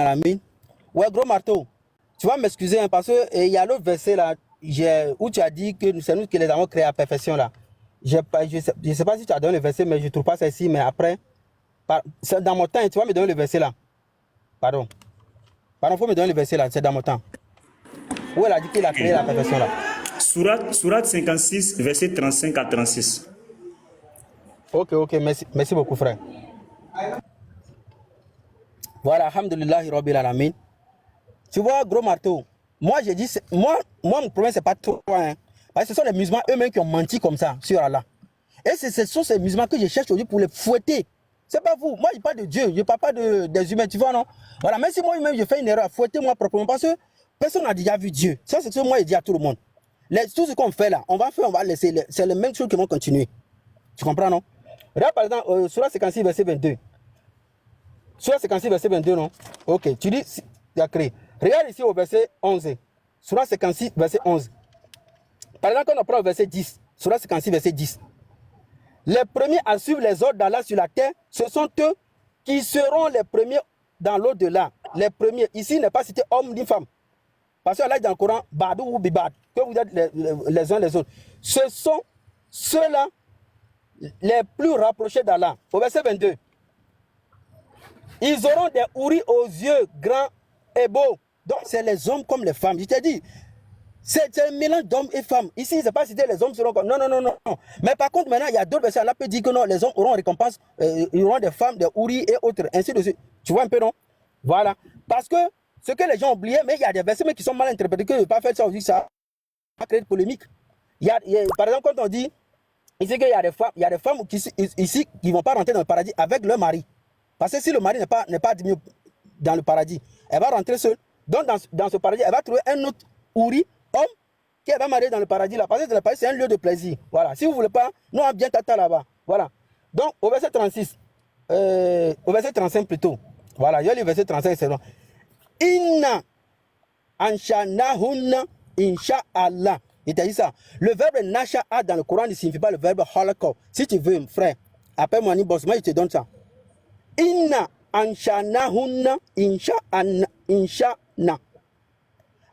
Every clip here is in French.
Amin. Ouais, gros marteau. Tu vas m'excuser hein, parce que il y a l'autre verset là où tu as dit que c'est nous qui les avons créés à perfection là. Je ne sais pas si tu as donné le verset, mais je ne trouve pas ça ici. Mais après, c'est dans mon temps, tu vas me donner le verset là. Pardon. Pardon, il faut me donner le verset là, c'est dans mon temps. Où elle a dit qu'il a créé la perfection là. Sourate 56, verset 35 à 36. Ok, merci beaucoup frère. Voilà, alhamdoulillahi rabbil alamin. Tu vois, gros marteau, moi j'ai dit, moi mon problème c'est pas toi, hein, parce que ce sont les musulmans eux-mêmes qui ont menti comme ça sur Allah. Et ce sont ces musulmans que je cherche aujourd'hui pour les fouetter. C'est pas vous, moi je parle de Dieu, je parle pas des humains, tu vois non. Voilà, même si moi-même je fais une erreur, fouettez-moi proprement, parce que personne n'a déjà vu Dieu. Ça c'est ce que moi je dis à tout le monde. Tout ce qu'on fait là, on va laisser, c'est les mêmes choses qui vont continuer. Tu comprends non? Regarde par exemple, Surah 56 verset 22. Surah 56 verset 22 non? Ok, tu dis, tu as créé. Regarde ici au verset 11. Surah 56, verset 11. Par exemple, quand on prend le verset 10, Surah 56, verset 10. Les premiers à suivre les ordres d'Allah sur la terre, ce sont eux qui seront les premiers dans l'au-delà. Les premiers. Ici, il n'est pas cité homme ni femme. Parce qu'Allah dit dans le Coran, Badou ou Bibad, que vous êtes les uns les autres. Ce sont ceux-là les plus rapprochés d'Allah. Au verset 22. Ils auront des houris aux yeux grands et beaux. Donc, c'est les hommes comme les femmes. Je t'ai dit, c'est un mélange d'hommes et femmes. Ici, il ne s'est pas cité les hommes seront comme... Non. Mais par contre, maintenant, il y a d'autres versets. Allah peut dire que non, les hommes auront récompense, ils auront des femmes, des houris et autres, ainsi de suite. Tu vois un peu, non? Voilà. Parce que ce que les gens ont oublié, mais il y a des versets qui sont mal interprétés, que je ne vais pas faire ça aujourd'hui, ça va créer de polémique. Par exemple, quand on dit ici qu'il y a des femmes ici qui ne vont pas rentrer dans le paradis avec leur mari. Parce que si le mari n'est pas admis dans le paradis, elle va rentrer seule. Donc dans ce paradis, elle va trouver un autre houri, homme, qui va marier dans le paradis là. Parce que le paradis, c'est un lieu de plaisir. Voilà. Si vous ne voulez pas, nous on a bien tata là-bas. Voilà. Donc au verset 36, au verset 35 plutôt. Voilà, il y a le verset 35, c'est bon. Inna anshanahunna insha'Allah. Il t'a dit ça. Le verbe nasha'a dans le Coran ne signifie pas le verbe halakha. Si tu veux, frère, appelle-moi Nibos, moi je te donne ça. Inna anshanahunna insha'na.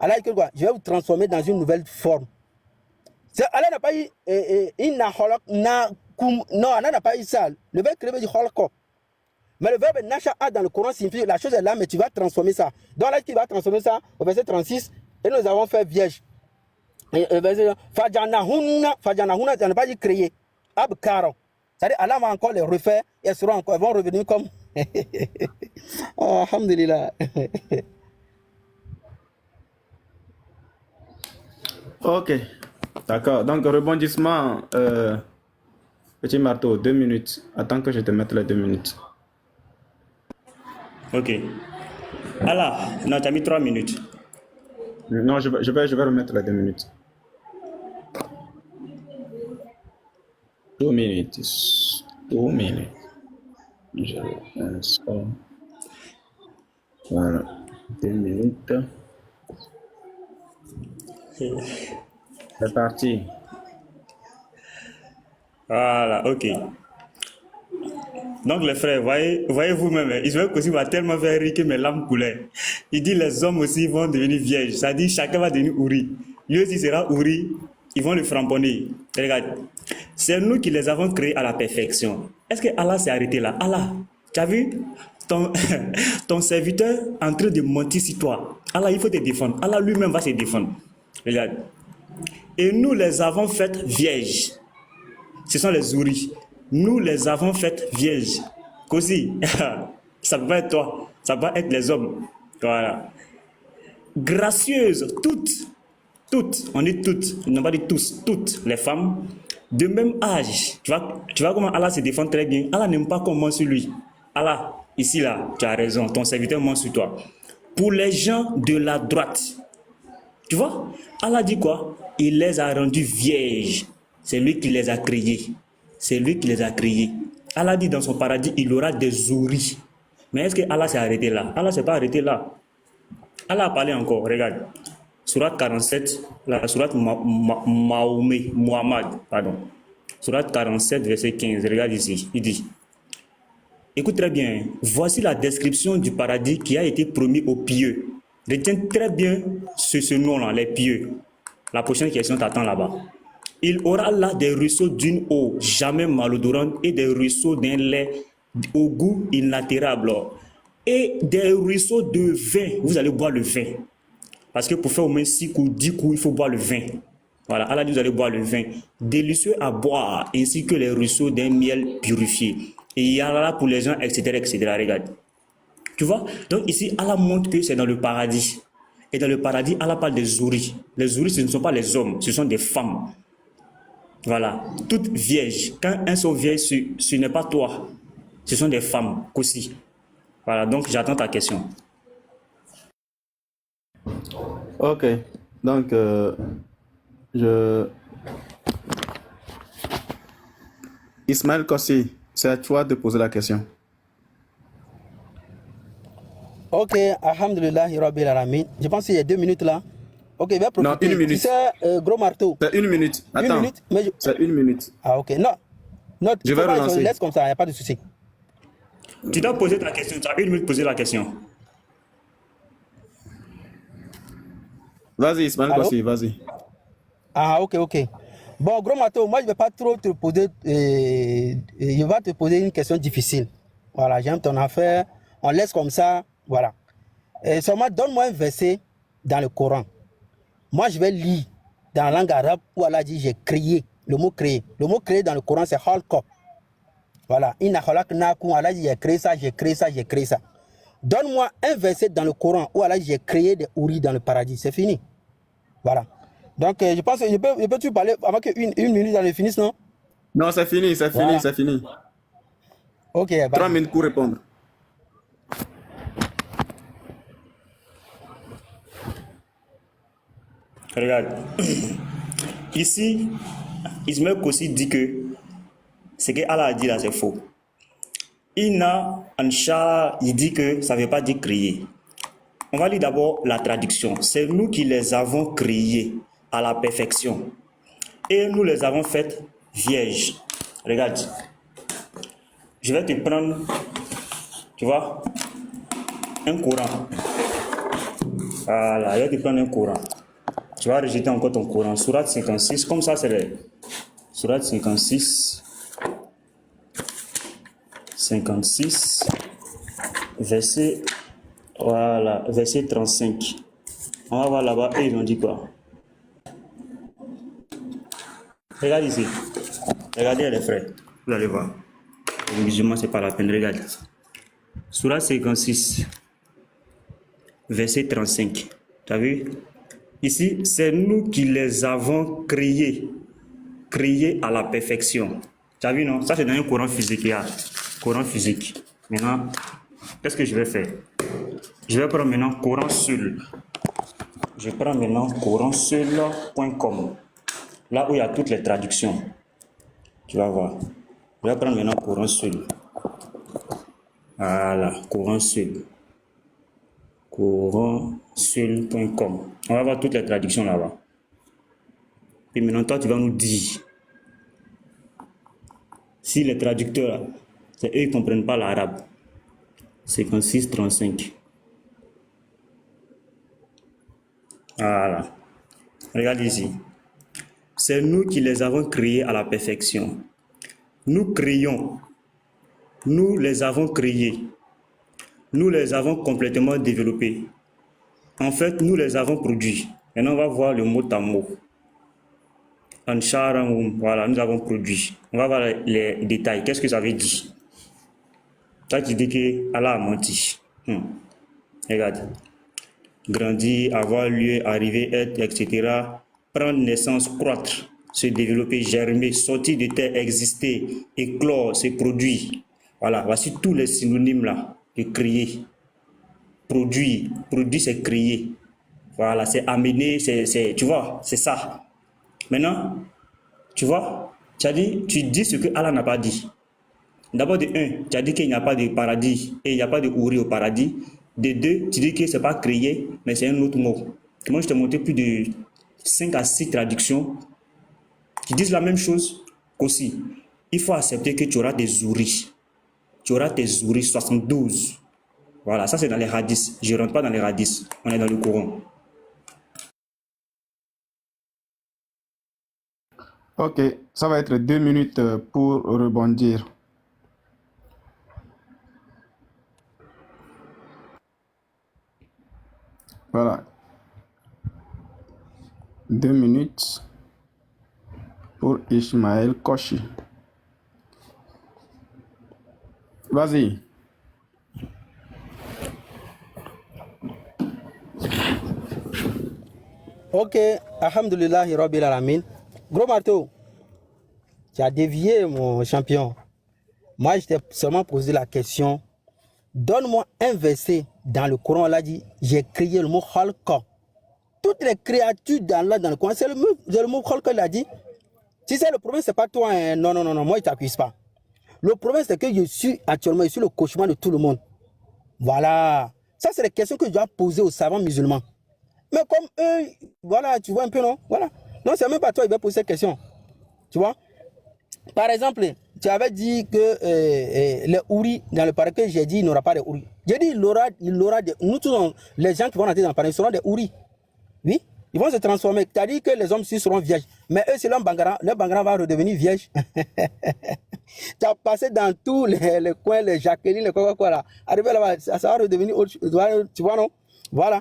Allah dit quoi? Je vais vous transformer dans une nouvelle forme. Allah n'a pas eu inna halaknakum. Non, Allah n'a pas eu ça. Le verbe créé veut dire halakha. Mais le verbe nasha'a dans le Coran signifie la chose est là, mais tu vas transformer ça. Donc là, tu vas transformer ça au verset 36. Et nous avons fait vierge. Fajanahunna, ça n'a pas dit créer. Abkaro. C'est-à-dire, Allah va encore les refaire et elles vont revenir comme. Oh, alhamdulillah. Ok, d'accord. Donc, rebondissement, petit marteau, 2 minutes. Attends que je te mette les 2 minutes. Ok. Allah, non, tu as mis 3 minutes. Non, je vais remettre les 2 minutes. 2 minutes. 2 minutes. Voilà. 2 minutes. C'est parti. Voilà, ok. Donc les frères, voyez vous-même, Ismaël Kossi va tellement faire rire que mes larmes coulaient. Il dit les hommes aussi vont devenir vierges. Ça dit chacun va devenir Ouri. Lui aussi sera Ouri. Ils vont le framponner. Regarde, c'est nous qui les avons créés à la perfection. Est-ce que Allah s'est arrêté là? Allah, tu as vu ton serviteur en train de mentir sur toi. Allah, il faut te défendre. Allah lui-même va se défendre. Regarde. Et nous les avons faites vierges. Ce sont les Ouri. Nous les avons faites vierges. Kossi, ça peut pas être toi. Ça va être les hommes. Voilà. Gracieuses, toutes, on dit toutes, on n'a pas dit tous, toutes les femmes de même âge. Tu vois comment Allah se défend très bien. Allah n'aime pas qu'on ment sur lui. Allah, ici là, tu as raison, ton serviteur ment sur toi. Pour les gens de la droite, tu vois, Allah dit quoi? Il les a rendus vierges. C'est lui qui les a créés. C'est lui qui les a créés. Allah dit dans son paradis, il aura des ouris. Mais est-ce que Allah s'est arrêté là? Allah ne s'est pas arrêté là. Allah a parlé encore, regarde. Surat 47, la surat Muhammad, pardon. Surat 47, verset 15, regarde ici. Il dit écoute très bien. Voici la description du paradis qui a été promis aux pieux. Retiens très bien ce nom-là, les pieux. La prochaine question t'attend là-bas. Il aura là des ruisseaux d'une eau jamais malodorante et des ruisseaux d'un lait au goût inaltérable. Et des ruisseaux de vin. Vous allez boire le vin. Parce que pour faire au moins 6 coups, 10 coups, il faut boire le vin. Voilà, Allah dit vous allez boire le vin. Délicieux à boire, ainsi que les ruisseaux d'un miel purifié. Et il y en a là pour les gens, etc., etc. Regarde. Tu vois? Donc ici, Allah montre que c'est dans le paradis. Et dans le paradis, Allah parle des houris. Les houris, ce ne sont pas les hommes, ce sont des femmes. Voilà, toutes vierges. Quand elles sont vierges, ce n'est pas toi. Ce sont des femmes aussi. Voilà, donc j'attends ta question. Ok, donc Ismaël Kossi, c'est à toi de poser la question. Ok, alhamdulillah, Rabbil Alamin. Je pense qu'il y a 2 minutes là. Ok, il va profiter. Non, 1 minute. Tu sais, gros marteau. C'est 1 minute. Attends. 1 minute, mais C'est 1 minute. Ah, ok. Non. Non, Je vais relancer. Laisse comme ça, il n'y a pas de souci. Tu dois poser ta question. Tu as 1 minute pour poser la question. Vas-y, Ismaël Allô? Kossi, vas-y. Ah, ok, ok. Bon, gros marteau, moi, je ne vais pas trop te poser. Je vais te poser une question difficile. Voilà, j'aime ton affaire. On laisse comme ça. Voilà. Et seulement, donne-moi un verset dans le Coran. Moi, je vais lire dans la langue arabe où Allah dit j'ai créé. Le mot créé. Le mot créé dans le Coran, c'est khalqa. Voilà. Allah dit j'ai créé ça, j'ai créé ça, j'ai créé ça. Donne-moi un verset dans le Coran où Allah dit j'ai créé des houris dans le paradis. C'est fini. Voilà. Donc, je pense que je peux parler avant qu'une minute elle finisse, non? Non, c'est fini, c'est fini, Voilà. c'est fini. Ok. 3 minutes pour répondre. Regarde. Ici, Ismaël Kossi dit que ce que Allah a dit là, c'est faux. Inna Ansha, il dit que ça ne veut pas dire créer. On va lire d'abord la traduction. C'est nous qui les avons créés à la perfection. Et nous les avons faites vierges. Regarde. Je vais te prendre, tu vois, un Coran. Voilà, je vais te prendre un Coran. Tu vas rejeter encore ton Coran. Surat 56, comme ça c'est le Surat 56, verset, voilà, verset 35. On va voir là-bas et ils ont dit quoi. Regarde ici. Regardez les frères. Vous allez voir. Les musulmans, c'est pas la peine. Regarde. Surat 56, verset 35. Tu as vu? Ici, c'est nous qui les avons créés à la perfection. Tu as vu, non? Ça, c'est dans un courant physique. Il y a courant physique. Maintenant, qu'est-ce que je vais faire? Je vais prendre maintenant courant seul. Je prends maintenant courantseul.com. Là où il y a toutes les traductions. Tu vas voir. Je vais prendre maintenant courant seul. Voilà, courant seul. Courantseul.com. On va voir toutes les traductions là-bas. Et maintenant, toi, tu vas nous dire si les traducteurs, c'est eux qui ne comprennent pas l'arabe. 56-35. Voilà. Regarde ici. C'est nous qui les avons créés à la perfection. Nous créons. Nous les avons créés. Nous les avons complètement développés. En fait, nous les avons produits. Maintenant, on va voir le mot à mot. Voilà, nous avons produit. On va voir les détails. Qu'est-ce que ça veut dire? Ça, tu dis que Allah a menti. Regarde. Grandir, avoir lieu, arriver, être, etc. Prendre naissance, croître, se développer, germer, sortir de terre, exister, éclore, se produire. Voilà, voici tous les synonymes là. De créer, produire, c'est créer. Voilà, c'est amener, c'est, tu vois, c'est ça. Maintenant, tu vois, tu dis ce que Allah n'a pas dit. D'abord, de 1, tu as dit qu'il n'y a pas de paradis et il n'y a pas de houri au paradis. De 2, tu dis que ce n'est pas créé, mais c'est un autre mot. Moi, je t'ai montré plus de 5 à 6 traductions qui disent la même chose qu'aussi. Il faut accepter que tu auras des houris. tu auras tes ouris 72. Voilà, ça c'est dans les hadiths. Je ne rentre pas dans les hadiths. On est dans le Coran. Ok, ça va être 2 minutes pour rebondir. Voilà. 2 minutes pour Ismaël Kochi. Vas-y. Ok, alhamdulillahi rabbil alamin. Gros marteau, tu as dévié mon champion. Moi, je t'ai seulement posé la question. Donne-moi un verset dans le Coran, là dit, j'ai créé le mot khalqa. Toutes les créatures dans le Coran, c'est le mot khalqa, il a dit. Si c'est le problème, c'est pas toi, hein. Non, non, non, non, moi, il t'accuse pas. Le problème, c'est que je suis le cauchemar de tout le monde. Voilà. Ça, c'est les questions que je dois poser aux savants musulmans. Mais comme eux, voilà, tu vois un peu, non? Voilà. Non, c'est même pas toi qui va poser cette question. Tu vois? Par exemple, tu avais dit que les houris, dans le paradis, j'ai dit il n'aura pas de houris. J'ai dit il aura des. Nous tous, les gens qui vont entrer dans le paradis seront des houris. Oui, ils vont se transformer. Tu as dit que les hommes ci seront vierges. Mais eux, c'est leur bangara va redevenir vierge. Tu as passé dans tous les coins, les Jacqueline, les quoi là. Arrivé là-bas, ça va redevenir autre chose. Tu vois, non? Voilà.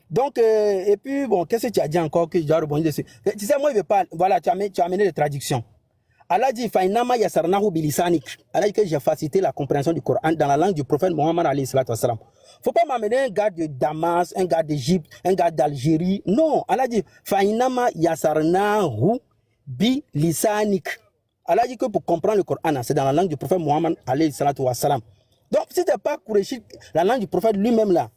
Donc, et puis, bon, qu'est-ce que tu as dit encore que je dois rebondir dessus? Tu sais, moi, je ne veux pas. Voilà, tu as amené les traductions. Allah dit, Fainama yasarnahu bilisanik. Allah dit que j'ai facilité la compréhension du Coran dans la langue du prophète Mohammed alayhi salatu wassalam. Faut pas m'amener un gars de Damas, un gars d'Égypte, un gars d'Algérie. Non, Allah dit, Fainama yasarnahu bilisanik. Allah dit que pour comprendre le Coran, c'est dans la langue du prophète Mohammed alayhi salatu wassalam. Donc, si tu n'es pas Qurayshi, la langue du prophète lui-même là,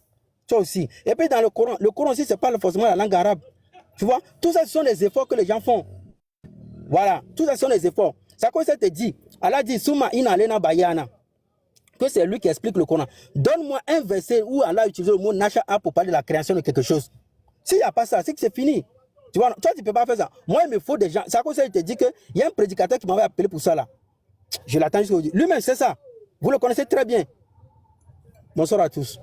toi aussi. Et puis dans le Coran aussi, c'est pas forcément la langue arabe. Tu vois, tout ça, ce sont les efforts que les gens font. Voilà, tout ça sont les efforts. Ça quoi ça te dit? Allah dit Souma ina lena bayana. Que c'est lui qui explique le Coran. Donne-moi un verset où Allah utilise le mot Nasha'a pour parler de la création de quelque chose. S'il n'y a pas ça, c'est que c'est fini. Tu vois, toi tu ne peux pas faire ça. Moi, il me faut des gens. Ça quoi ça il te dit qu'il y a un prédicateur qui m'avait appelé pour ça là. Je l'attends jusqu'au jour. Lui-même, c'est ça. Vous le connaissez très bien. Bonsoir à tous.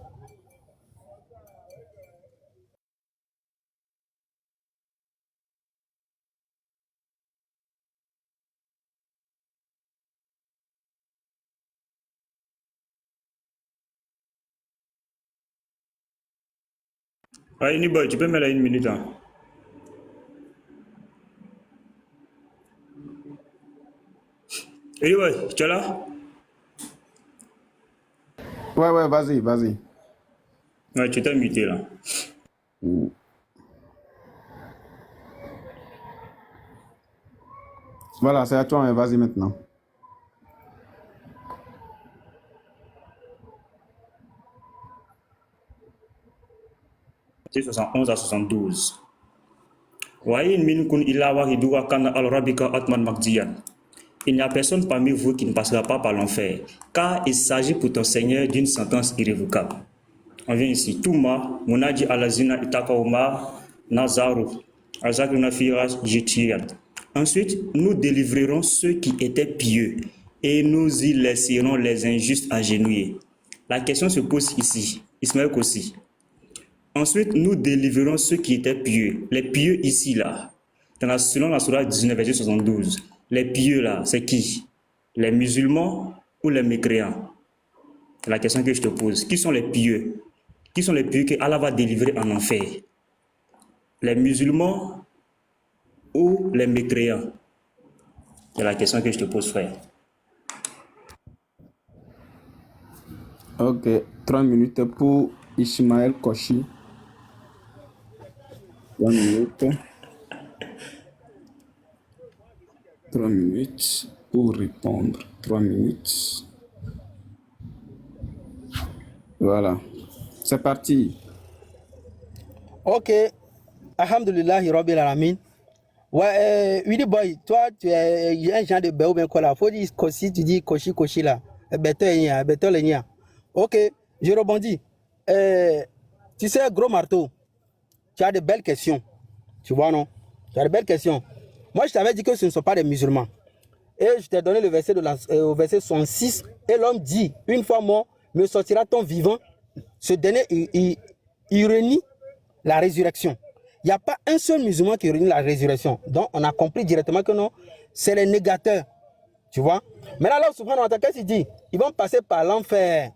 Ouais, Uniboy, tu peux mettre là 1 minute. Hein. Uniboy, tu es là? Ouais, vas-y, vas-y. Ouais, tu t'es muté là. Voilà, c'est à toi, hein, vas-y maintenant. 71 à 72. Wayin minkun illa wahidua kana al-rabika atman makdiyan. Il n'y a personne parmi vous qui ne passera pas par l'enfer, car il s'agit pour ton Seigneur d'une sentence irrévocable. On vient ici. Touma, Munaji alazina itakauma, Nazaru, Azakruna firas jitiyad. Ensuite, nous délivrerons ceux qui étaient pieux et nous y laisserons les injustes agenouillés. La question se pose ici. Ismaël Kossi. Ensuite, nous délivrerons ceux qui étaient pieux. Les pieux ici, là, selon la Sourate 19, verset 72. Les pieux, là, c'est qui? Les musulmans ou les mécréants? C'est la question que je te pose. Qui sont les pieux? Qui sont les pieux que Allah va délivrer en enfer? Les musulmans ou les mécréants? C'est la question que je te pose, frère. Ok, 3 minutes pour Ismaël Kochi. 3 minutes. 3 minutes pour répondre. 3 minutes. Voilà. C'est parti. Ok. Alhamdulillahi Rabbil Alamin. Ouais, Willy Boy, toi, tu es un genre de béo bien quoi là. Faut dire Koshi, tu dis Koshi là. Beto le nia. Ok, je rebondis. Tu sais, gros marteau, tu as de belles questions. Tu vois, non? Tu as de belles questions. Moi, je t'avais dit que ce ne sont pas des musulmans. Et je t'ai donné le verset, au verset 66. Et l'homme dit, une fois mort, me sortira-t-on vivant? Ce dernier, il renie la résurrection. Il n'y a pas un seul musulman qui renie la résurrection. Donc, on a compris directement que non, c'est les négateurs. Tu vois? Maintenant, Allah subhanahu wa ta'ala, qu'est-ce qu'il dit? Ils vont passer par l'enfer.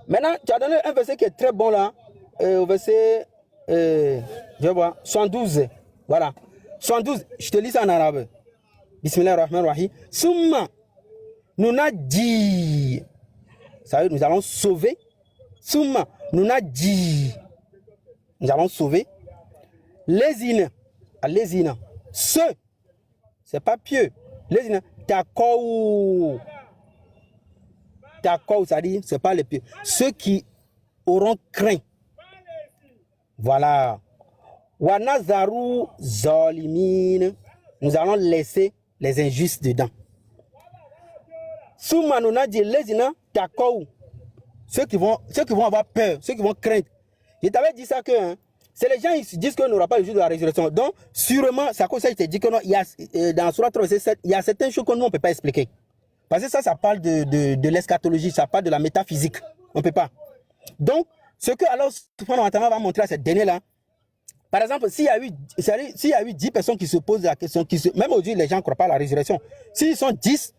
Maintenant, tu as donné un verset qui est très bon là. Au verset, je vois, 112. Voilà. 112, je te lis ça en arabe. Bismillahirrahmanirrahim. Summa, nous n'a dit. Ça veut dire, nous allons sauver. Summa, nous n'a dit. Nous allons sauver. Les ina. Ceux. C'est pas pieux. Les ina. Takou, ça dit, c'est pas les pieux. Ceux qui auront craint. Voilà. Wanazaru zolimine. Nous allons laisser les injustes dedans. Souma nous a dit les ina takou. Ceux qui vont avoir peur, ceux qui vont craindre. Je t'avais dit ça que hein, c'est les gens qui disent qu'on n'aura pas le jour de la résurrection. Donc, sûrement, c'est à cause de ça que je t'ai dit que non, il y a, dans Surah 37, il y a certaines choses que nous, on ne peut pas expliquer. Parce que ça parle de l'eschatologie, ça parle de la métaphysique. On ne peut pas. Donc, ce que Allah subhanahu wa ta'ala va montrer à cette dernière-là, par exemple, s'il y a eu 10 personnes qui se posent la question, même aujourd'hui, les gens ne croient pas à la résurrection. S'ils sont 10,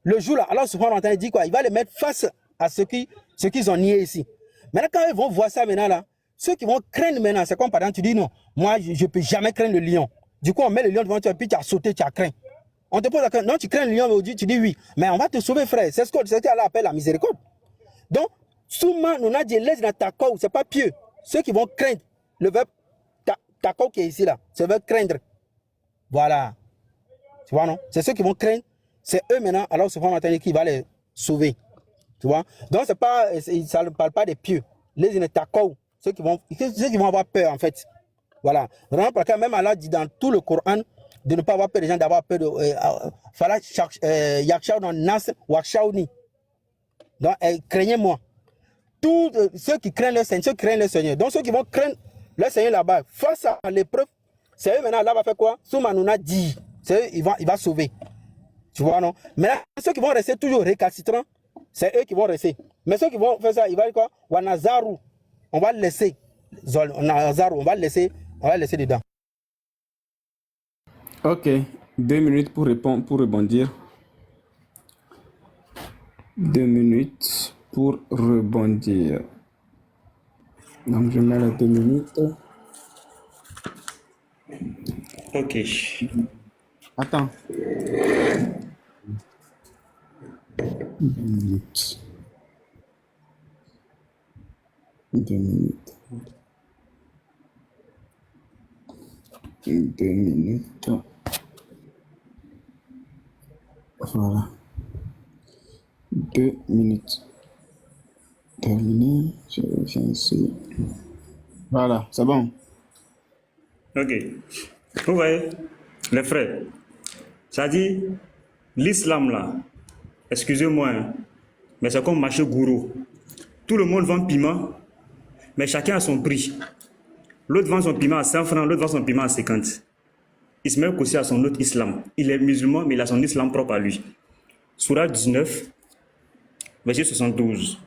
le jour-là, Allah subhanahu wa ta'ala dit quoi? Il va les mettre face à ce qu'ils ont nié ici. Maintenant, quand ils vont voir ça maintenant, là, ceux qui vont craindre maintenant, c'est comme par exemple, tu dis non, moi, je ne peux jamais craindre le lion. Du coup, on met le lion devant toi, puis tu as sauté, tu as craint. On te pose la question, non, tu crains le lion aujourd'hui, tu dis oui. Mais on va te sauver, frère. C'est ce qu'Allah appelle la miséricorde. Donc, souvent, nous avons dit, les ce n'est pas pieux. Ceux qui vont craindre, le verbe takou qui est ici, là, c'est le verbe craindre. Voilà. Tu vois, non? C'est ceux qui vont craindre. C'est eux maintenant, alors souvent, qui va les sauver. Tu vois? Donc, ça ne parle pas des pieux. Les takou, ceux qui vont avoir peur, en fait. Voilà. Vraiment, parce que même Allah dit dans tout le Coran de ne pas avoir peur des gens, d'avoir peur de. Fala yakshaw nas wakshauni. Donc, craignez-moi. Tous ceux qui craignent leur Seigneur, Donc, ceux qui vont craindre leur Seigneur là-bas, face à l'épreuve, c'est eux maintenant, Allah va faire quoi? Soumanouna dit. C'est eux, il va sauver. Tu vois, non? Mais là, ceux qui vont rester toujours récalcitrants, c'est eux qui vont rester. Mais ceux qui vont faire ça, il va dire quoi? Wanazaru. On va le laisser. Wanazaru, on va le laisser dedans. Ok, 2 minutes pour répondre, pour rebondir. 2 minutes pour rebondir. Donc je mets les 2 minutes. Ok. Attends. 2 minutes. 2 minutes. 2 minutes. Voilà. 2 minutes. Terminé. Je viens ici. Voilà, c'est bon. Ok. Vous voyez, les frères, ça dit, l'islam là, excusez-moi, hein, mais c'est comme marché gourou. Tout le monde vend piment, mais chacun a son prix. L'autre vend son piment à 100 francs, l'autre vend son piment à 50. Ismaël Koussi a son autre islam. Il est musulman, mais il a son islam propre à lui. Surah 19, verset 72.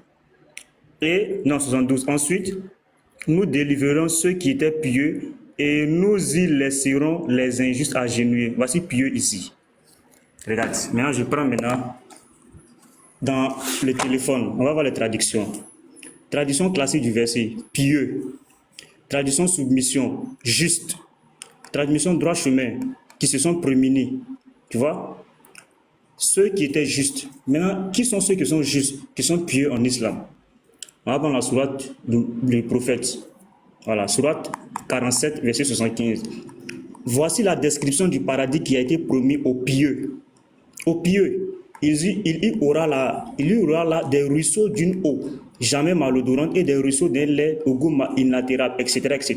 Et, non, 72. Ensuite, nous délivrer ceux qui étaient pieux et nous y laisserons les injustes agenouillés. Voici pieux ici. Regarde, maintenant je prends dans le téléphone, on va voir les traductions. Traduction classique du verset, pieux. Traduction soumission, juste. Traduction droit chemin, qui se sont promenés. Tu vois? Ceux qui étaient justes. Maintenant, qui sont ceux qui sont justes, qui sont pieux en islam? On va prendre la sourate du prophète. Voilà, sourate 47, verset 75. Voici la description du paradis qui a été promis aux pieux. Aux pieux, il y aura là des ruisseaux d'une eau jamais malodorante et des ruisseaux d'un lait au goût inaltérable, etc., etc.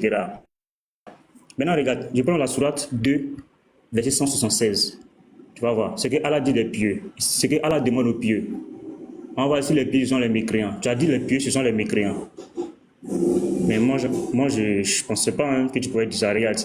Maintenant, regarde, je prends la sourate 2, verset 176. Tu vas voir, ce que Allah dit des pieux, ce que Allah demande aux pieux. On va voir si les pieux sont les mécréants. Tu as dit les pieux, ce sont les mécréants. Mais moi je ne pensais pas que tu pouvais dire ça. Regarde.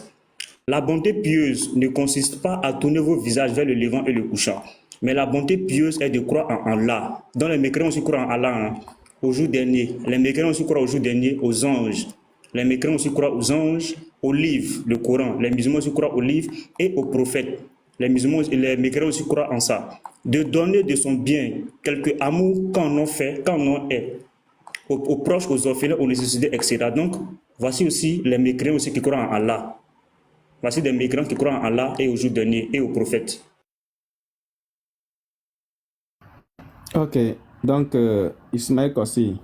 La bonté pieuse ne consiste pas à tourner vos visages vers le levant et le couchant. Mais la bonté pieuse est de croire en Allah. Dans les mécréants aussi croient en Allah, hein, au jour dernier. Les mécréants aussi croient au jour dernier aux anges. Les mécréants aussi croient aux anges, au livre, le Coran. Les musulmans aussi croient au livre et aux prophètes. Les musulmans et les mécréants aussi croient en ça. De donner de son bien quelque amour quand on en fait, quand on en est, aux proches, aux orphelins, aux nécessités, etc. Donc, voici aussi les mécréants aussi qui croient en Allah. Voici des mécréants qui croient en Allah et au jour dernier et aux prophètes. Ok, donc Ismaël Kossi,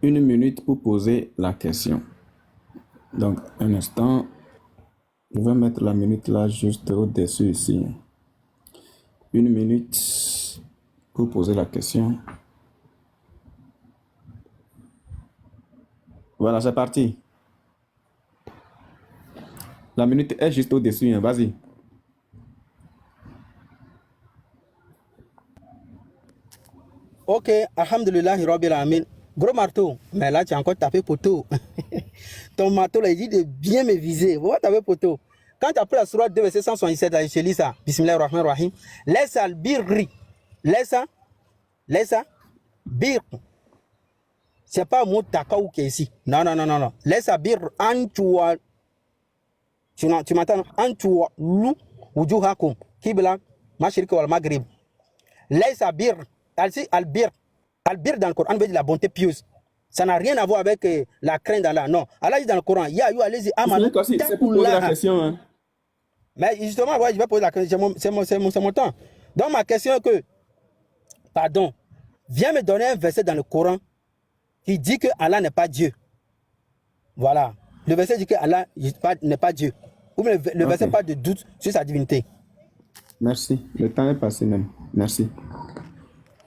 1 minute pour poser la question. Donc, un instant, je vais mettre la minute là juste au-dessus ici. 1 minute pour poser la question. Voilà, c'est parti. La minute est juste au-dessus, hein. Vas-y. Ok, alhamdulillah, Rabbil Alamin. Gros marteau, mais là tu as encore tapé poteau. Ton marteau là, il dit de bien me viser. Pourquoi taper poteau? Quand tu as pris la sourate 2, verset 177, là, je lis ça. Bismillahirrahmanirrahim. Laisse al birri. Laisse bir. C'est pas un mot takaou qui est ici. Non, non, non, non, non. Laisse al bir antua. Tu m'entends? Antua lu wujuhakum. Kibla mashriq wal maghrib. Laisse al bir. Al-bir. Al-bir dans le Coran veut dire la bonté pieuse. Ça n'a rien à voir avec la crainte d'Allah. Non. Allah dit dans le Coran, Ya yu allez-y amanu. C'est pour poser la question. Hein. Mais justement, ouais, je vais poser la question. C'est mon temps. Donc ma question est que, pardon, viens me donner un verset dans le Coran qui dit que Allah n'est pas Dieu. Voilà. Le verset dit que Allah n'est pas Dieu. Ou le verset parle de doute sur sa divinité. Merci. Le temps est passé même. Merci.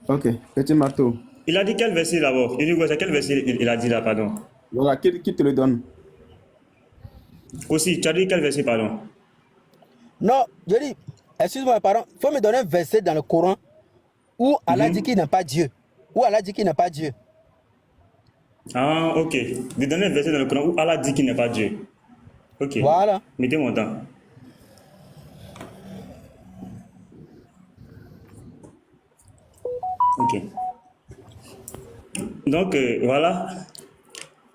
Ok, petit marteau. Il a dit quel verset d'abord? Quel verset il a dit là, pardon? Voilà, qui te le donne? Aussi, tu as dit quel verset, pardon? Non, je dis, excuse-moi, pardon, il faut me donner un verset dans le Coran où Allah dit qu'il n'est pas Dieu. Où Allah dit qu'il n'est pas Dieu. Ah, ok. De donner un verset dans le Coran où Allah dit qu'il n'est pas Dieu. Ok. Voilà. Mettez mon temps. Ok. Donc, voilà.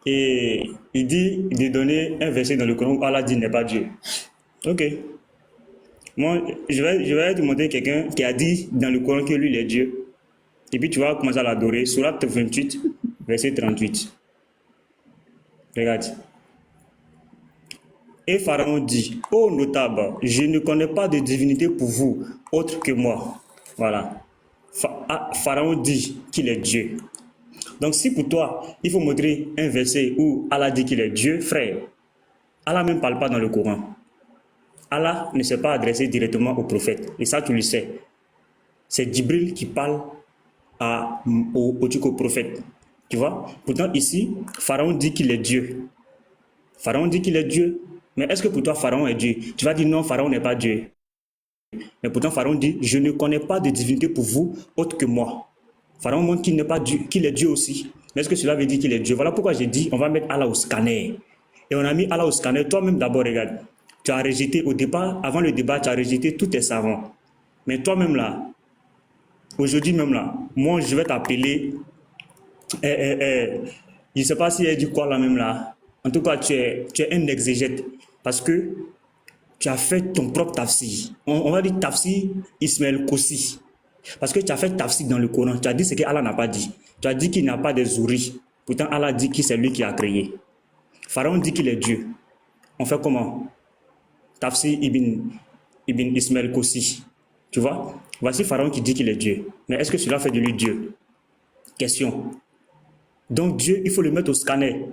Et il dit de donner un verset dans le Coran où Allah dit n'est pas Dieu. Ok. Moi, je vais te montrer quelqu'un qui a dit dans le Coran que lui, il est Dieu. Et puis tu vas commencer à l'adorer. Sourate 28, verset 38. Regarde. Et Pharaon dit, ô notable, je ne connais pas de divinité pour vous, autre que moi. Voilà. Pharaon dit qu'il est Dieu. Donc si pour toi, il faut montrer un verset où Allah dit qu'il est Dieu, frère, Allah ne même parle pas dans le Coran. Allah ne s'est pas adressé directement au prophète. Et ça, tu le sais. C'est Djibril qui parle au prophète. Tu vois? Pourtant, ici, Pharaon dit qu'il est Dieu. Pharaon dit qu'il est Dieu. Mais est-ce que pour toi, Pharaon est Dieu? Tu vas dire non, Pharaon n'est pas Dieu. Mais pourtant, Pharaon dit, je ne connais pas de divinité pour vous autre que moi. Pharaon montre qu'il n'est pas Dieu, qu'il est Dieu aussi. Mais est-ce que cela veut dire qu'il est Dieu? Voilà pourquoi j'ai dit, on va mettre Allah au scanner. Et on a mis Allah au scanner. Toi-même d'abord, regarde. Tu as rejeté au départ, avant le débat, tu as rejeté tous tes savants. Mais toi-même là, aujourd'hui même là, moi je vais t'appeler, je ne sais pas si elle dit quoi là même là. En tout cas, tu es un exégète. Parce que tu as fait ton propre tafsir. On va dire tafsir Ismaël Kossi. Parce que tu as fait tafsir dans le Coran. Tu as dit ce que Allah n'a pas dit. Tu as dit qu'il n'a pas de zouris. Pourtant, Allah dit que c'est lui qui a créé. Pharaon dit qu'il est Dieu. On fait comment? Tafsir Ibn Ismaël Kossi. Tu vois? Voici Pharaon qui dit qu'il est Dieu. Mais est-ce que cela fait de lui Dieu? Question. Donc Dieu, il faut le mettre au scanner.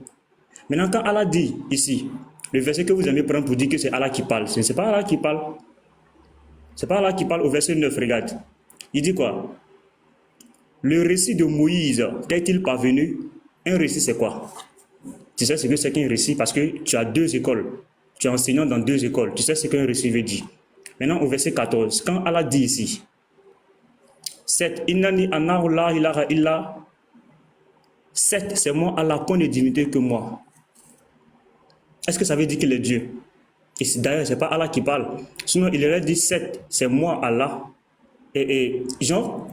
Maintenant, quand Allah dit ici, le verset que vous aimez prendre pour dire que c'est Allah qui parle, ce n'est pas Allah qui parle. C'est pas Allah qui parle au verset 9, regarde. Il dit quoi? Le récit de Moïse, qu'est-il parvenu? Un récit, c'est quoi? Tu sais ce que c'est qu'un récit parce que tu as 2 écoles. Tu es enseignant dans 2 écoles. Tu sais ce qu'un récit veut dire. Maintenant, au verset 14, quand Allah dit ici, 7, Innani anahu la ilaha illa, 7, c'est moi Allah, qu'on est divinité que moi. Est-ce que ça veut dire qu'il est Dieu? Et d'ailleurs, ce n'est pas Allah qui parle. Sinon, il aurait dit 7, c'est moi Allah. Et genre,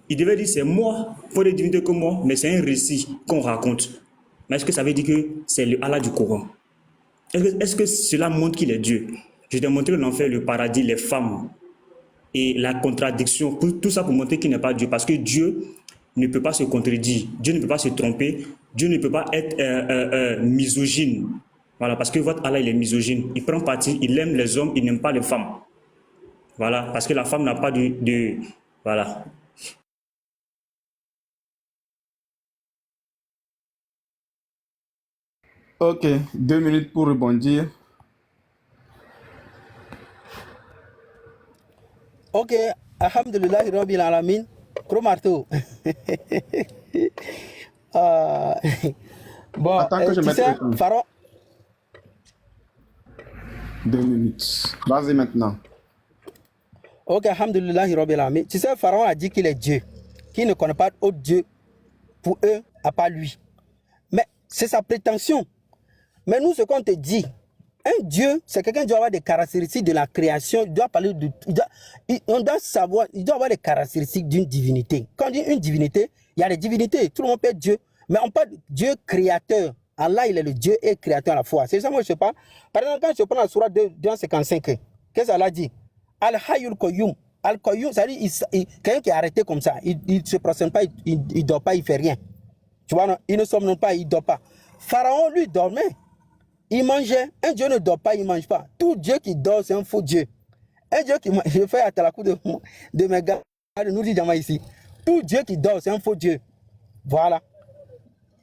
il devait dire c'est moi, pour les divinités comme moi, mais c'est un récit qu'on raconte. Mais est-ce que ça veut dire que c'est le Allah du Coran? Est-ce que cela montre qu'il est Dieu? Je t'ai montré l'enfer, le paradis, les femmes et la contradiction, tout ça pour montrer qu'il n'est pas Dieu. Parce que Dieu ne peut pas se contredire, Dieu ne peut pas se tromper, Dieu ne peut pas être misogyne. Voilà, parce que votre Allah, il est misogyne. Il prend parti, il aime les hommes, il n'aime pas les femmes. Voilà, parce que la femme n'a pas de voilà. Ok, 2 minutes pour rebondir. Ok, alhamdulillah, Rabbil Alamin. Gros marteau. Euh, bon, Attends que je tu mette sais, le son. Pharaon, 2 minutes. Vas-y maintenant. ok, alhamdulillah, Rabbil Alamin. Tu sais, Pharaon a dit qu'il est Dieu, qu'il ne connaît pas d'autre Dieu pour eux à part lui. Mais c'est sa prétention. Mais nous, ce qu'on te dit, un Dieu, c'est quelqu'un qui doit avoir des caractéristiques de la création. Il doit parler de. On doit savoir, il doit avoir des caractéristiques d'une divinité. Quand on dit une divinité, il y a des divinités. Tout le monde peut être Dieu. Mais on parle de Dieu créateur. Allah, il est le Dieu et créateur à la fois. C'est ça, moi, je sais pas. Par exemple, quand je prends la Sourate 255, qu'est-ce qu'Allah dit? Al-Hayyul Qayyum. Al-Qayyum, c'est-à-dire quelqu'un qui est arrêté comme ça. Il ne se procède pas, il ne dort pas, il ne fait rien. Tu vois, non? Il ne somnole pas, il ne dort pas. Pharaon, lui, dormait. Il mangeait. Un Dieu ne dort pas, il ne mange pas. Tout Dieu qui dort, c'est un faux Dieu. Un Dieu qui mange, je fais à la coup de mes gars, de nous dire ici. Tout Dieu qui dort, c'est un faux Dieu. Voilà.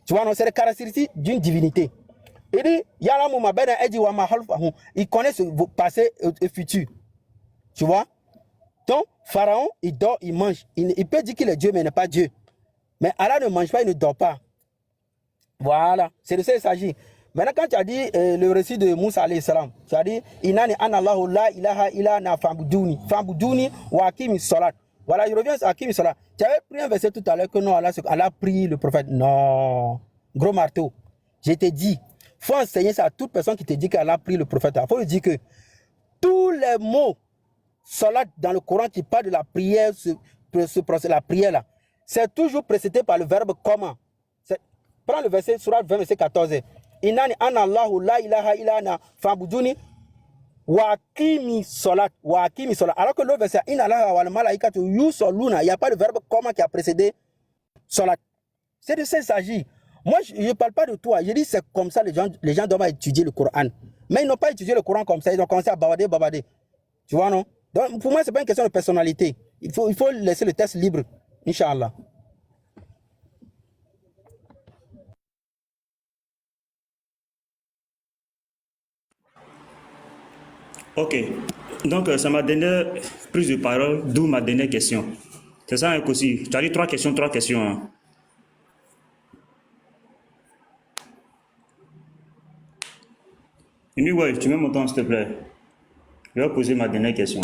Tu vois, non, c'est les caractéristiques d'une divinité. Il dit, il connaît ce passé et futur. Tu vois? Donc, Pharaon, il dort, il mange. Il peut dire qu'il est Dieu, mais il n'est pas Dieu. Mais Allah ne mange pas, il ne dort pas. Voilà, c'est de ça qu'il s'agit. Maintenant, quand tu as dit le récit de Moussa alayhi salam, tu as dit Inani anallahu la ilaha illa na fambouduni wa akimi salat. Voilà, je reviens à akimi salat. Tu avais pris un verset tout à l'heure que non, Allah a pris le prophète. Non, gros marteau. Je t'ai dit, il faut enseigner ça à toute personne qui te dit qu'Allah a pris le prophète. Il faut lui dire que tous les mots salat dans le Coran qui parlent de la prière, la prière là, c'est toujours précédé par le verbe comment. Prends le verset, surat 20, verset 14. Inani anallahu la ilaha illa ana fa'buduni wa akimi salat. Alors que l'autre verset, inalaha wal malaikatu yusalluna, il n'y a pas le verbe comment qui a précédé salat. C'est de ça qu'il s'agit. Moi, je ne parle pas de toi. Je dis c'est comme ça, les gens doivent étudier le Coran. Mais ils n'ont pas étudié le Coran comme ça. Ils ont commencé à bavarder. Tu vois, non? Donc, pour moi, ce n'est pas une question de personnalité. Il faut laisser le test libre. Inch'Allah. Ok. Donc, c'est ma dernière prise de parole, d'où ma dernière question. C'est ça, hein, aussi. Tu as dit trois questions. Hein. Ouais, tu mets mon temps, s'il te plaît. Je vais poser ma dernière question.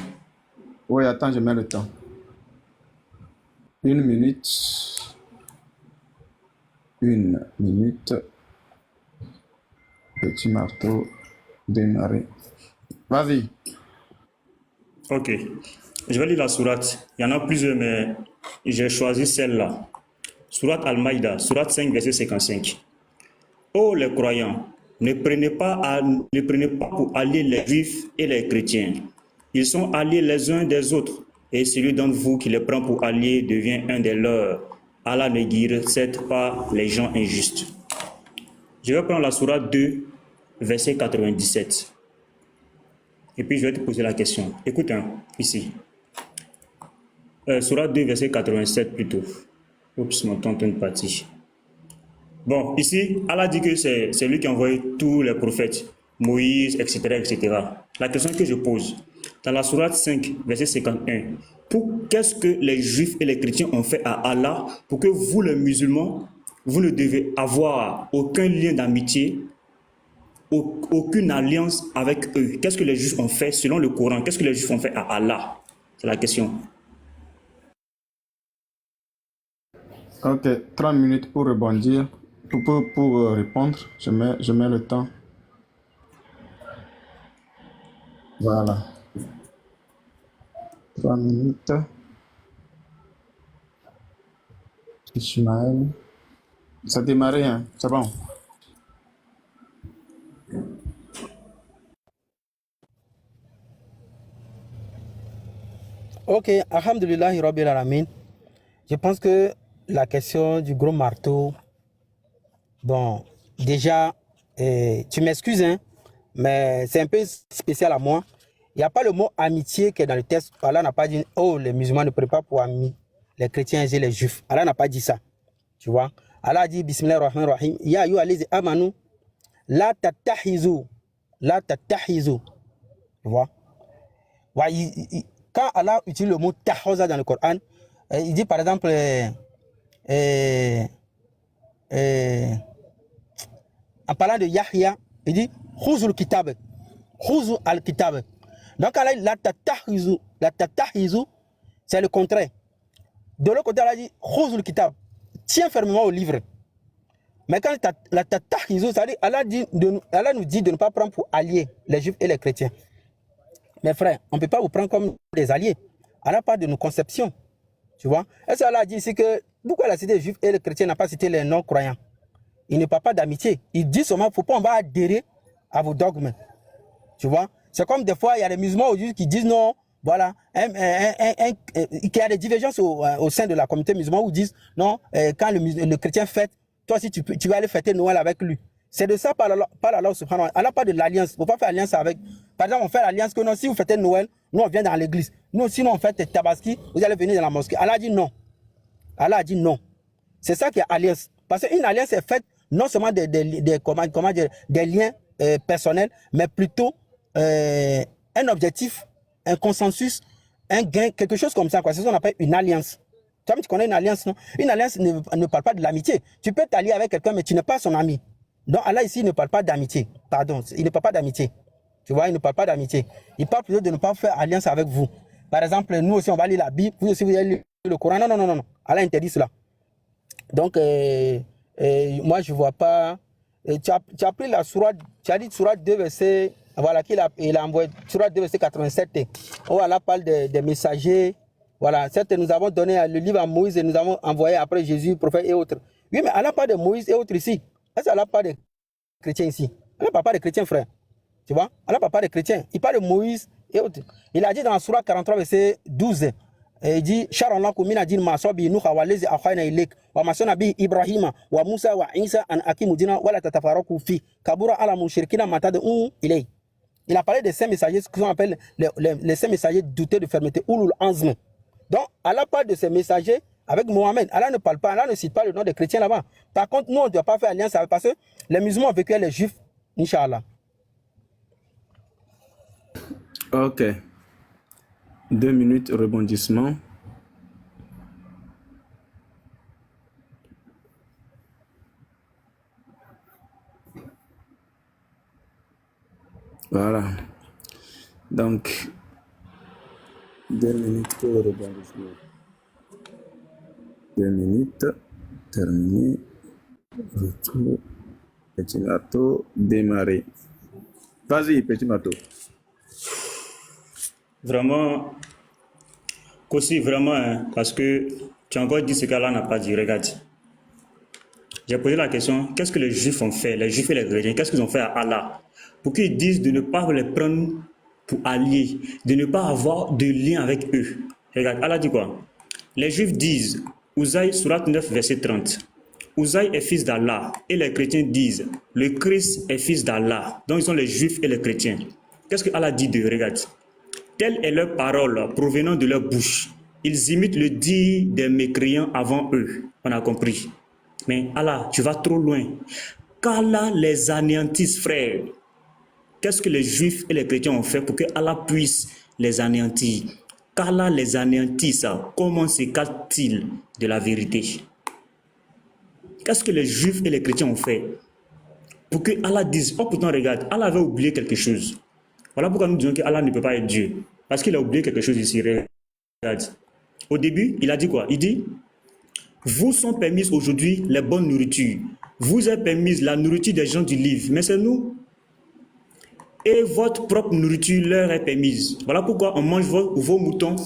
Oui, attends, je mets le temps. 1 minute. 1 minute. Petit marteau. Démarrer. Vas-y. Ok. Je vais lire la sourate. Il y en a plusieurs, mais j'ai choisi celle-là. Sourate Al-Maïda, sourate 5, verset 55. Oh les croyants, ne prenez pas pour alliés les juifs et les chrétiens. Ils sont alliés les uns des autres, et celui d'entre vous qui les prend pour alliés devient un des leurs. Allah ne guide pas les gens injustes. Je vais prendre la sourate 2, verset 97. Et puis je vais te poser la question. Écoute, hein, ici. Sourate 2, verset 87 plutôt. Oups, mon temps est parti. Bon, ici, Allah dit que c'est lui qui a envoyé tous les prophètes, Moïse, etc., etc. La question que je pose, dans la sourate 5, verset 51, qu'est-ce que les juifs et les chrétiens ont fait à Allah pour que vous, les musulmans, vous ne devez avoir aucun lien d'amitié, aucune alliance avec eux? Qu'est-ce que les juifs ont fait selon le Coran? Qu'est-ce que les juifs ont fait à Allah? C'est la question. Ok, 3 minutes pour rebondir. Pour répondre, je mets le temps. Voilà. 3 minutes. Ismaël. Ça a démarré, hein? C'est bon. Ok, alhamdulillahi rabbil alamin. Je pense que la question du gros marteau, bon, déjà, tu m'excuses, hein, mais c'est un peu spécial à moi. Il n'y a pas le mot amitié qui est dans le texte. Allah n'a pas dit, oh, les musulmans ne préparent pour amis les chrétiens et les juifs. Allah n'a pas dit ça. Tu vois. Allah a dit, Bismillahirrahmanirrahim, Ya ayu alizi amanu, la tattahizu. La tattahizu. Tu vois. Ouais, quand Allah utilise le mot tahoza dans le Coran, il dit par exemple, en parlant de Yahya, il dit Khuzul kitab. Khuzul al-kitab. Donc, la tatahizu, c'est le contraire. De l'autre côté, Allah dit Khuzul kitab. Tiens fermement au livre. Mais quand la tatahizu, ça dit, Allah nous dit de ne pas prendre pour alliés les juifs et les chrétiens. Mes frères, on ne peut pas vous prendre comme des alliés. Allah parle de nos conceptions. Tu vois. Et ça, Allah dit ici que pourquoi la cité juive et les chrétiens n'a pas cité les non-croyants. Il ne parle pas d'amitié. Il dit seulement, il ne faut pas, on va adhérer à vos dogmes. Tu vois. C'est comme des fois, il y a des musulmans aujourd'hui qui disent non, voilà, qu'il y a des divergences au sein de la communauté musulmane où ils disent non, quand le chrétien fête, toi aussi tu vas aller fêter Noël avec lui. C'est de ça par Allah subhanahu wa ta'ala. Allah parle de l'alliance. Il ne faut pas faire alliance avec. Par exemple, on fait l'alliance que non, si vous fêtez Noël, nous on vient dans l'église. Nous, sinon on fait Tabaski, vous allez venir dans la mosquée. Allah dit non. Allah a dit non. C'est ça qui est alliance. Parce qu'une alliance est faite non seulement des liens personnels, mais plutôt un objectif, un consensus, un gain, quelque chose comme ça. C'est ce qu'on appelle une alliance. Tu connais une alliance, non? Une alliance ne parle pas de l'amitié. Tu peux t'allier avec quelqu'un, mais tu n'es pas son ami. Donc Allah ici ne parle pas d'amitié. Pardon, il ne parle pas d'amitié. Tu vois, il ne parle pas d'amitié. Il parle plutôt de ne pas faire alliance avec vous. Par exemple, nous aussi, on va lire la Bible. Vous aussi, vous allez lire le Coran. Non, non, non, non. Allah interdit cela. Donc, moi, je ne vois pas. Tu as pris la sourate, tu as dit sourate 2, verset. Voilà, il a envoyé sourate 2, verset 87. Oh, Allah parle des messagers. Voilà, certes, nous avons donné le livre à Moïse et nous avons envoyé après Jésus, prophète et autres. Oui, mais Allah parle de Moïse et autres ici. Est-ce qu'Allah parle des chrétiens ici? Allah ne parle pas des chrétiens, frère. Tu vois? Allah ne parle pas des chrétiens. Il parle de Moïse et autres. Il a dit dans la sourate 43, verset 12. Il dit Sharon kumina din masobi nuha walezi akhayna ilayk wa masana bi Ibrahima wa Musa wa Isa an akimudina wala tatafaraku fi kabura ala mushrikina matad'u ilay. Il a parlé des saints messagers, ce qu'on appelle les saints messagers doutés de fermeté, ulul azm. Donc Allah parle de ces messagers avec Mohamed. Allah ne parle pas, Allah ne cite pas le nom des chrétiens là-bas. Par contre, nous on ne doit pas faire alliance avec, parce que les musulmans ont vécu avec les juifs, Inch'Allah. Ok. 2 minutes rebondissement. Voilà. Donc, 2 minutes pour le rebondissement. 2 minutes. Terminé. Retour. Petit marteau. Démarrer. Vas-y, petit marteau. Vraiment, Kossi, vraiment, hein, parce que tu as encore dit ce qu'Allah n'a pas dit. Regarde. J'ai posé la question, qu'est-ce que les Juifs ont fait, les Juifs et les chrétiens, qu'est-ce qu'ils ont fait à Allah pour qu'ils disent de ne pas les prendre pour alliés, de ne pas avoir de lien avec eux. Regarde, Allah dit quoi? Les Juifs disent, Ouzaï, surat 9, verset 30. Ouzaï est fils d'Allah et les chrétiens disent, le Christ est fils d'Allah. Donc ils sont les Juifs et les chrétiens. Qu'est-ce que Allah dit d'eux? Regarde. Telle est leur parole provenant de leur bouche. Ils imitent le dit des mécréants avant eux. On a compris. Mais Allah, tu vas trop loin. Qu'Allah les anéantisse, frère. Qu'est-ce que les Juifs et les chrétiens ont fait pour que Allah puisse les anéantir? Qu'Allah les anéantisse, comment s'écarte-t-il de la vérité? Qu'est-ce que les Juifs et les chrétiens ont fait pour que Allah dise, oh pourtant regarde, Allah avait oublié quelque chose. Voilà pourquoi nous disons que Allah ne peut pas être Dieu. Parce qu'il a oublié quelque chose ici. Regarde. Au début, il a dit quoi? Il dit, vous sont permises aujourd'hui les bonnes nourritures. Vous est permise la nourriture des gens du livre. Mais c'est nous. et votre propre nourriture leur est permise. Voilà pourquoi on mange vos moutons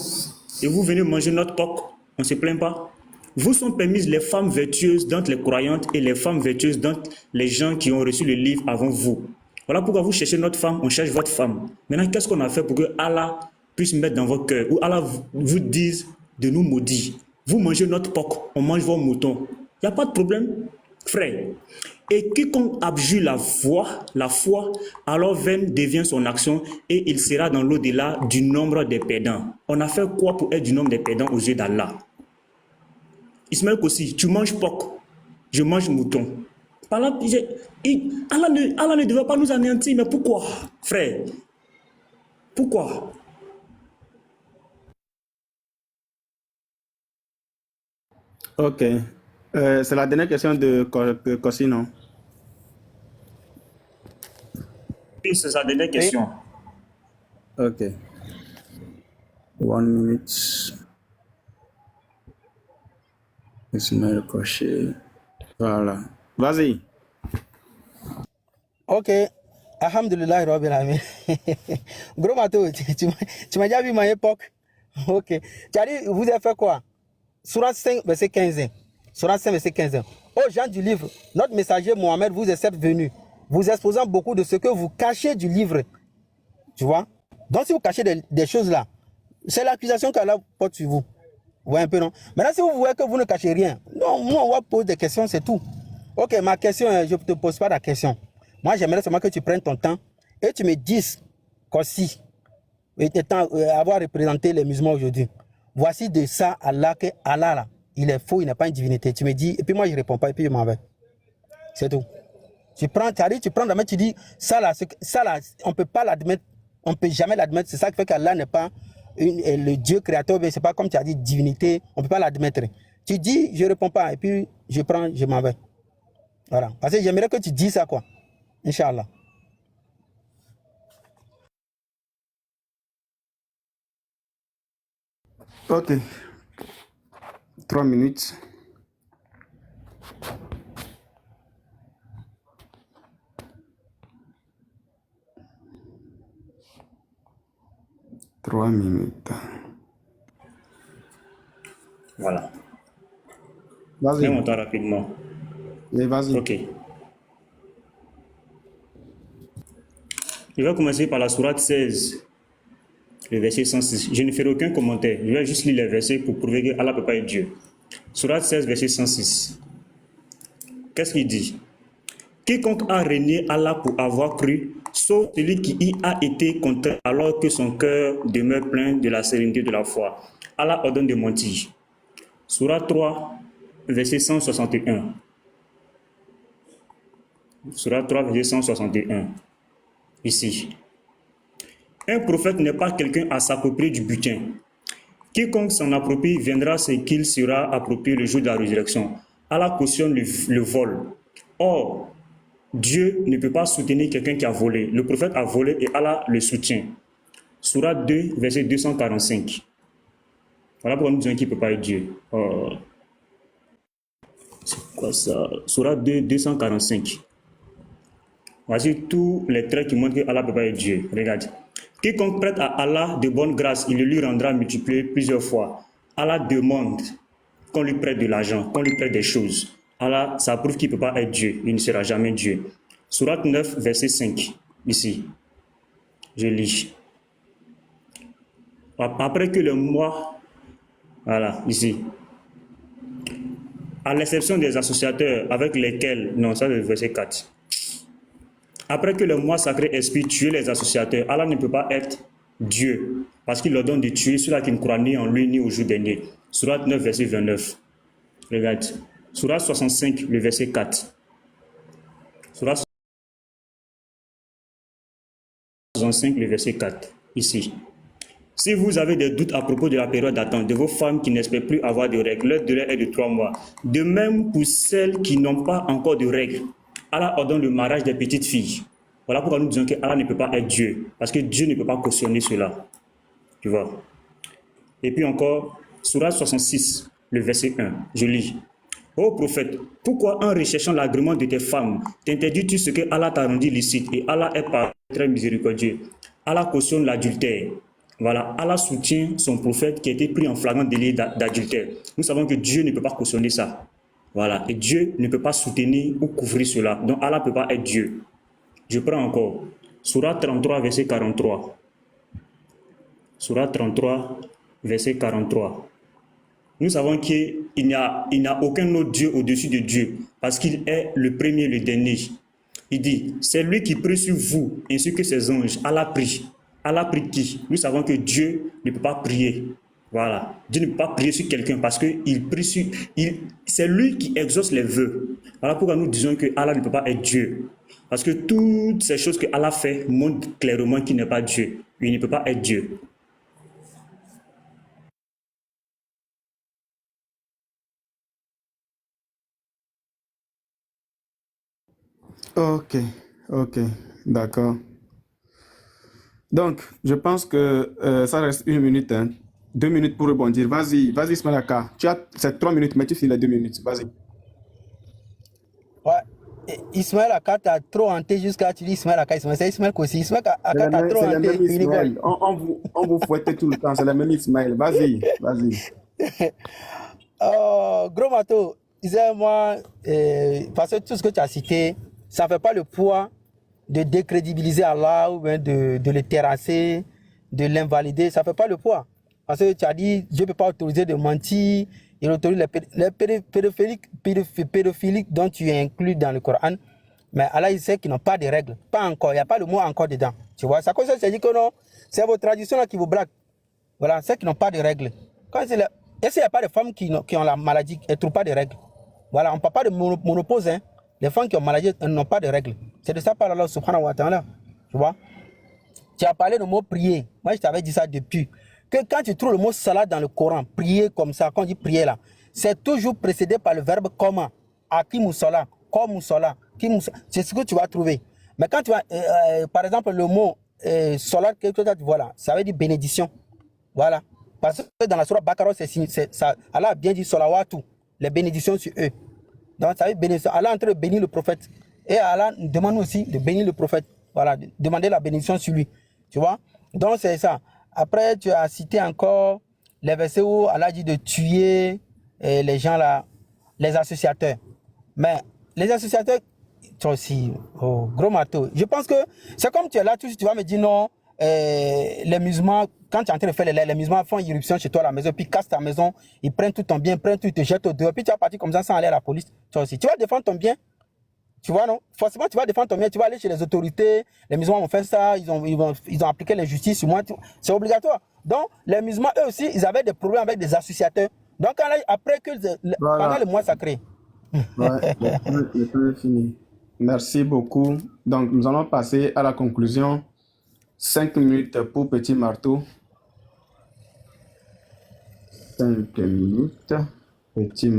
et vous venez manger notre porc. On ne se plaint pas. Vous sont permises les femmes vertueuses d'entre les croyantes et les femmes vertueuses d'entre les gens qui ont reçu le livre avant vous. Voilà pourquoi vous cherchez notre femme, on cherche votre femme. Maintenant, qu'est-ce qu'on a fait pour que Allah puisse mettre dans votre cœur, ou Allah vous dise de nous maudire? Vous mangez notre porc, on mange vos moutons. Il n'y a pas de problème, frère. Et quiconque abjure la foi, alors vaine devient son action et il sera dans l'au-delà du nombre des perdants. On a fait quoi pour être du nombre des perdants aux yeux d'Allah? Ismaël Kossi, tu manges porc, je mange mouton. Par là, Allah ne devait pas nous anéantir, mais pourquoi, frère? Pourquoi? Ok. C'est la dernière question de Kossi, non? Oui, c'est sa dernière question. Ok. 1 minute. Ismaël Koché. Voilà. Vas-y. Ok. Alhamdulillah, Rabbil Alamin. Gros Mato, tu m'as déjà vu ma époque. Ok. Tu as dit, vous avez fait quoi? Surat 5, verset 15. Surat 5, verset 15. Aux gens du livre, notre messager Mohammed vous est certes venu, vous exposant beaucoup de ce que vous cachez du livre. Tu vois? Donc si vous cachez des choses là, c'est l'accusation qu'Allah porte sur vous. Vous voyez un peu, non? Maintenant, si vous voyez que vous ne cachez rien, non, nous, on va poser des questions, c'est tout. Ok, ma question, je ne te pose pas la question. Moi, j'aimerais seulement que tu prennes ton temps et tu me dises qu'aussi, avoir représenté les musulmans aujourd'hui, voici de ça Allah, que Allah, là, il est faux, il n'est pas une divinité. Tu me dis, et puis moi, je ne réponds pas, et puis je m'en vais. C'est tout. Tu prends la main, tu dis, ça là, on ne peut pas l'admettre, on ne peut jamais l'admettre. C'est ça qui fait qu'Allah n'est pas le Dieu créateur, mais c'est pas comme tu as dit, divinité, on ne peut pas l'admettre. Tu dis, je ne réponds pas, et puis je prends, je m'en vais. Voilà. Parce que j'aimerais que tu dis ça, quoi. Inch'Allah. Ok. 3 minutes. Trois minutes. Voilà. Vas-y. Mets mon temps rapidement. Et vas-y. Ok. Je vais commencer par la sourate 16, le verset 106. Je ne ferai aucun commentaire. Je vais juste lire les versets pour prouver que Allah ne peut pas être Dieu. Sourate 16, verset 106. Qu'est-ce qu'il dit? Quiconque a renié Allah pour avoir cru, sauf celui qui y a été contraint alors que son cœur demeure plein de la sérénité de la foi. Allah ordonne de mentir. Sourate 3, verset 161. Sourate 3, verset 161. Ici. Un prophète n'est pas quelqu'un à s'approprier du butin. Quiconque s'en approprie viendra ce qu'il sera approprié le jour de la résurrection. Allah cautionne le vol. Or, Dieu ne peut pas soutenir quelqu'un qui a volé. Le prophète a volé et Allah le soutient. Sourate 2, verset 245. Voilà pourquoi nous disons qu'il ne peut pas être Dieu. C'est quoi ça? Sourate 2, 245. Voici tous les traits qui montrent que Allah ne peut pas être Dieu. Regarde. Quiconque prête à Allah de bonne grâce, il le lui rendra multiplié plusieurs fois. Allah demande qu'on lui prête de l'argent, qu'on lui prête des choses. Allah, ça prouve qu'il ne peut pas être Dieu. Il ne sera jamais Dieu. Sourate 9, verset 5. Ici. Je lis. Après que le mois... Voilà, ici. À l'exception des associateurs avec lesquels... Non, ça c'est le verset 4. Après que le mois sacré esprit tue les associateurs, Allah ne peut pas être Dieu, parce qu'il leur donne de tuer ceux-là qui ne croient ni en lui ni au jour dernier. Sourate 9, verset 29. Regarde. Sourate 65, le verset 4. Sourate 65, le verset 4. Ici. Si vous avez des doutes à propos de la période d'attente de vos femmes qui n'espèrent plus avoir de règles, leur délai est de 3 mois. De même pour celles qui n'ont pas encore de règles. Allah ordonne le mariage des petites filles. Voilà pourquoi nous disons que Allah ne peut pas être Dieu. Parce que Dieu ne peut pas cautionner cela. Tu vois. Et puis encore, Sourate 66, le verset 1. Je lis. Ô prophète, pourquoi en recherchant l'agrément de tes femmes, t'interdis-tu ce que Allah t'a rendu licite et Allah est par très miséricordieux. Allah cautionne l'adultère. Voilà, Allah soutient son prophète qui a été pris en flagrant délit d'adultère. Nous savons que Dieu ne peut pas cautionner ça. Voilà, et Dieu ne peut pas soutenir ou couvrir cela. Donc Allah ne peut pas être Dieu. Je prends encore. Surah 33, verset 43. Surah 33, verset 43. Nous savons qu'il n'y a aucun autre Dieu au-dessus de Dieu, parce qu'il est le premier, le dernier. Il dit, c'est lui qui prie sur vous, ainsi que ses anges. Allah prie. Allah prie qui? Nous savons que Dieu ne peut pas prier. Voilà. Dieu ne peut pas prier sur quelqu'un parce que c'est lui qui exauce les vœux. Voilà pourquoi nous disons que Allah ne peut pas être Dieu. Parce que toutes ces choses que Allah fait montrent clairement qu'il n'est pas Dieu. Il ne peut pas être Dieu. Ok, ok, d'accord. Donc, je pense que ça reste 1 minute, hein. 2 minutes pour rebondir. Vas-y, vas-y, Ismaël Aka. C'est 3 minutes, mais tu finis les 2 minutes. Vas-y. Ouais. Ismaël Aka t'a trop hanté jusqu'à tu dis Ismaël Aka, Ismaël. C'est Ismaël aussi. Ismaël Aka t'a trop C'est le hanté. même Ismaël. On vous fouette tout le temps. C'est le même Ismaël. Vas-y, vas-y. Gros Mato, disais moi, parce que tout ce que tu as cité, ça ne fait pas le poids de décrédibiliser Allah ou bien de le terrasser, de l'invalider. Ça ne fait pas le poids. Parce que tu as dit, Dieu ne peut pas autoriser de mentir. Il autorise les pédophiliques dont tu es inclus dans le Coran. Mais Allah, il sait qu'ils n'ont pas de règles. Pas encore. Il n'y a pas le mot encore dedans. Tu vois, ça cause ça, c'est dit que non, c'est vos traditions là qui vous braquent. Voilà, c'est qu'ils n'ont pas de règles. Est-ce qu'il n'y a pas de femmes qui ont la maladie, elles ne trouvent pas de règles? Voilà, on ne parle pas de monopause. Hein. Les femmes qui ont maladie, elles n'ont pas de règles. C'est de ça par Allah subhanahu wa ta'ala. Tu vois? Tu as parlé du mot prier. Moi, je t'avais dit ça depuis. Que quand tu trouves le mot salat dans le Coran, prier comme ça, quand on dit prier là, c'est toujours précédé par le verbe comment. Akimu salat, comme salat. C'est ce que tu vas trouver. Mais quand tu vas, par exemple, le mot salat, que tu vois là, ça veut dire bénédiction. Voilà. Parce que dans la surah Bakara, Allah a bien dit salawatu, les bénédictions sur eux. Donc ça veut dire bénédiction. Allah est en train de bénir le prophète. Et Allah nous demande aussi de bénir le prophète. Voilà, de demander la bénédiction sur lui. Tu vois? Donc c'est ça. Après, tu as cité encore les versets où Allah dit de tuer les gens là, les associateurs. Mais les associateurs, toi aussi, oh, gros marteau. Je pense que c'est comme tu es là, tu vas me dire non, les musulmans, quand tu es en train de faire les musulmans font irruption chez toi à la maison, puis cassent ta maison, ils prennent tout ton bien, prennent tout, ils te jettent au dehors, puis tu vas partir comme ça sans aller à la police. Toi aussi, tu vas défendre ton bien. Tu vois, non? Forcément, tu vas défendre ton bien, tu vas aller chez les autorités, les musulmans vont faire ça, ils ont appliqué les justices sur moi, c'est obligatoire. Donc, les musulmans, eux aussi, ils avaient des problèmes avec des associateurs. Donc, après que, Voilà. pendant le mois sacré. Ouais, le temps est fini. Merci beaucoup. Donc, nous allons passer à la conclusion. 5 minutes pour Petit Marteau. 5 minutes, Petit Marteau.